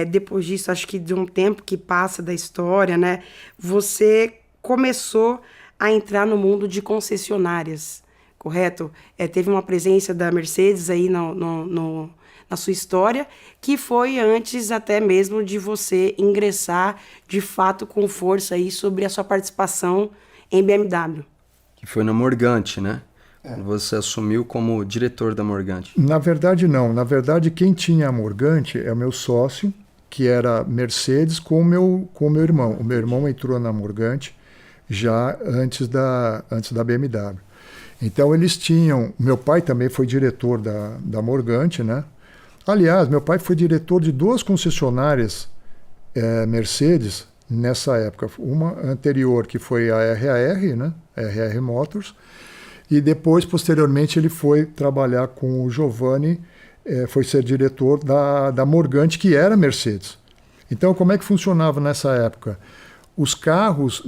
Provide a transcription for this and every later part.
depois disso, acho que de um tempo que passa da história, né, você começou a entrar no mundo de concessionárias, correto? Teve uma presença da Mercedes aí na sua história, que foi antes até mesmo de você ingressar de fato com força aí sobre a sua participação em BMW. Que foi na Morgante, né? Você assumiu como diretor da Morgante. Na verdade, não. Na verdade, quem tinha a Morgante é o meu sócio, que era Mercedes, com o meu irmão. O meu irmão entrou na Morgante já antes da BMW. Então, eles tinham... Meu pai também foi diretor da Morgante, né? Aliás, meu pai foi diretor de 2 concessionárias Mercedes nessa época. Uma anterior, que foi a RAR, né? RR Motors. E depois, posteriormente, ele foi trabalhar com o Giovanni, foi ser diretor da Morgante, que era Mercedes. Então, como é que funcionava nessa época? Os carros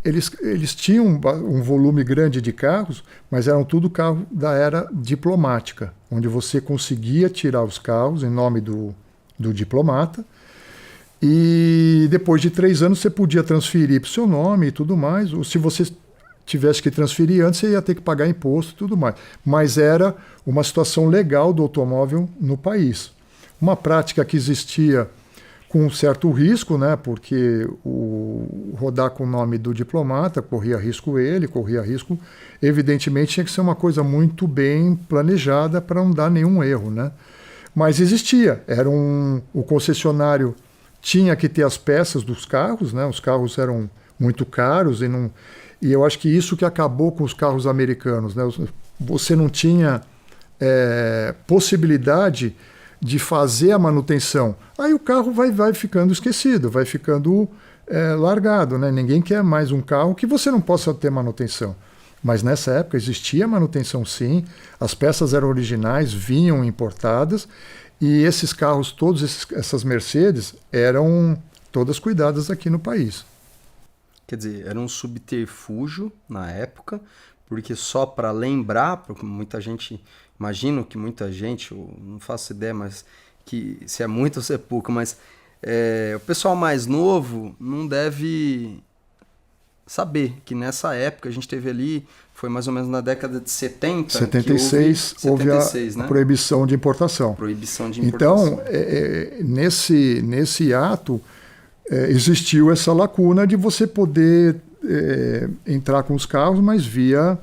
eles tinham um volume grande de carros, mas eram tudo carro da era diplomática, onde você conseguia tirar os carros em nome do diplomata, e depois de 3 anos você podia transferir para o seu nome e tudo mais, ou se você tivesse que transferir antes, você ia ter que pagar imposto e tudo mais. Mas era uma situação legal do automóvel no país. Uma prática que existia com um certo risco, né? Porque rodar com o nome do diplomata corria risco, evidentemente tinha que ser uma coisa muito bem planejada para não dar nenhum erro, né? Mas existia, o concessionário tinha que ter as peças dos carros, né? Os carros eram muito caros e eu acho que isso que acabou com os carros americanos, né? Você não tinha possibilidade de fazer a manutenção. Aí o carro vai ficando esquecido, vai ficando largado, né? Ninguém quer mais um carro que você não possa ter manutenção. Mas nessa época existia manutenção sim, as peças eram originais, vinham importadas, e esses carros, essas Mercedes, eram todas cuidadas aqui no país. Quer dizer, era um subterfúgio na época, porque só para lembrar, porque muita gente, imagino que muita gente, eu não faço ideia, mas que se é muito ou se é pouco, mas o pessoal mais novo não deve saber que nessa época a gente teve ali, foi mais ou menos na década de 70. 76, houve a né? proibição de importação. Proibição de importação. Então, nesse ato, existiu essa lacuna de você poder entrar com os carros, mas via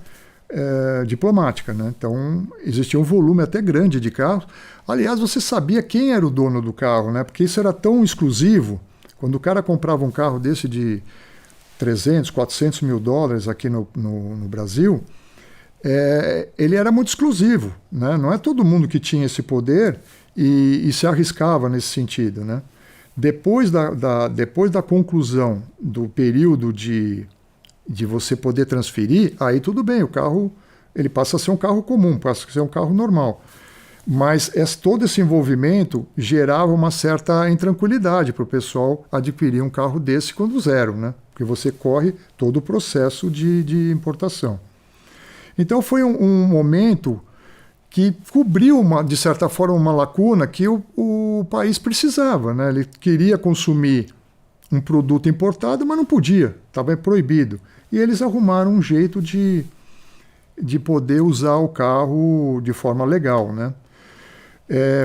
diplomática, né? Então, existia um volume até grande de carros. Aliás, você sabia quem era o dono do carro, né? Porque isso era tão exclusivo. Quando o cara comprava um carro desse de 300, 400 mil dólares aqui no Brasil, ele era muito exclusivo, né? Não é todo mundo que tinha esse poder e se arriscava nesse sentido, né? Depois da conclusão do período de você poder transferir, aí tudo bem, o carro ele passa a ser um carro comum, passa a ser um carro normal. Mas todo esse envolvimento gerava uma certa intranquilidade para o pessoal adquirir um carro desse quando zero, né? Porque você corre todo o processo de importação. Então foi um momento que cobriu, de certa forma, uma lacuna que o país precisava, né? Ele queria consumir um produto importado, mas não podia, estava proibido. E eles arrumaram um jeito de poder usar o carro de forma legal, né?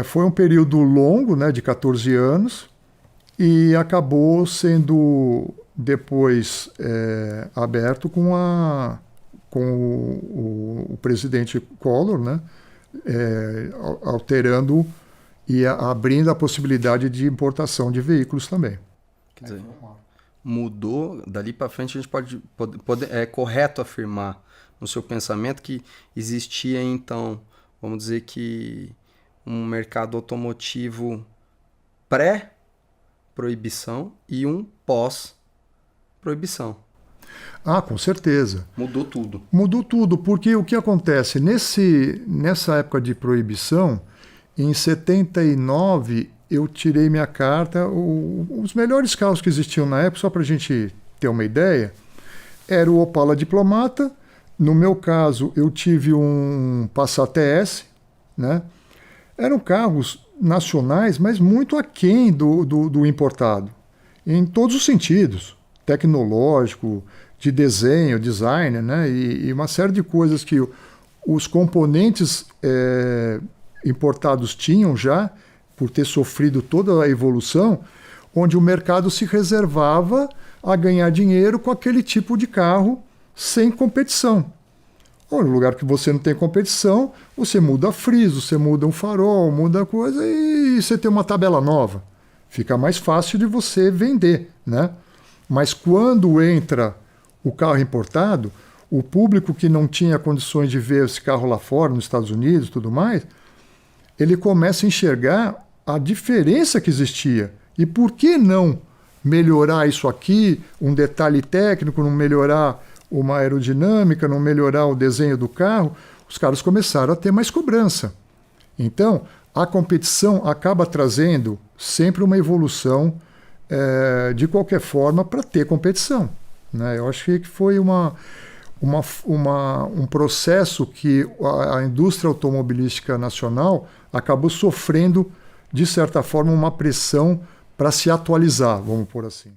Foi um período longo, né, de 14 anos, e acabou sendo depois aberto com o presidente Collor, né, alterando e abrindo a possibilidade de importação de veículos também. Quer dizer, mudou, dali para frente a gente pode é correto afirmar no seu pensamento que existia então, vamos dizer que um mercado automotivo pré-proibição e um pós-proibição. Ah, com certeza. Mudou tudo. Mudou tudo, porque o que acontece? Nessa época de proibição, em 79, eu tirei minha carta. Os melhores carros que existiam na época, só para a gente ter uma ideia, era o Opala Diplomata. No meu caso, eu tive um Passat TS, né? Eram carros nacionais, mas muito aquém do importado, em todos os sentidos, tecnológico, de desenho, design, né? E uma série de coisas que os componentes importados tinham já, por ter sofrido toda a evolução, onde o mercado se reservava a ganhar dinheiro com aquele tipo de carro sem competição. No lugar que você não tem competição, você muda friso, você muda um farol, muda coisa e você tem uma tabela nova. Fica mais fácil de você vender, né? Mas quando entra o carro importado, o público que não tinha condições de ver esse carro lá fora, nos Estados Unidos e tudo mais, ele começa a enxergar a diferença que existia. E por que não melhorar isso aqui, um detalhe técnico, não melhorar uma aerodinâmica, não melhorar o desenho do carro? Os caras começaram a ter mais cobrança. Então, a competição acaba trazendo sempre uma evolução, de qualquer forma, para ter competição, né? Eu acho que foi um processo que a indústria automobilística nacional acabou sofrendo, de certa forma, uma pressão para se atualizar, vamos pôr assim.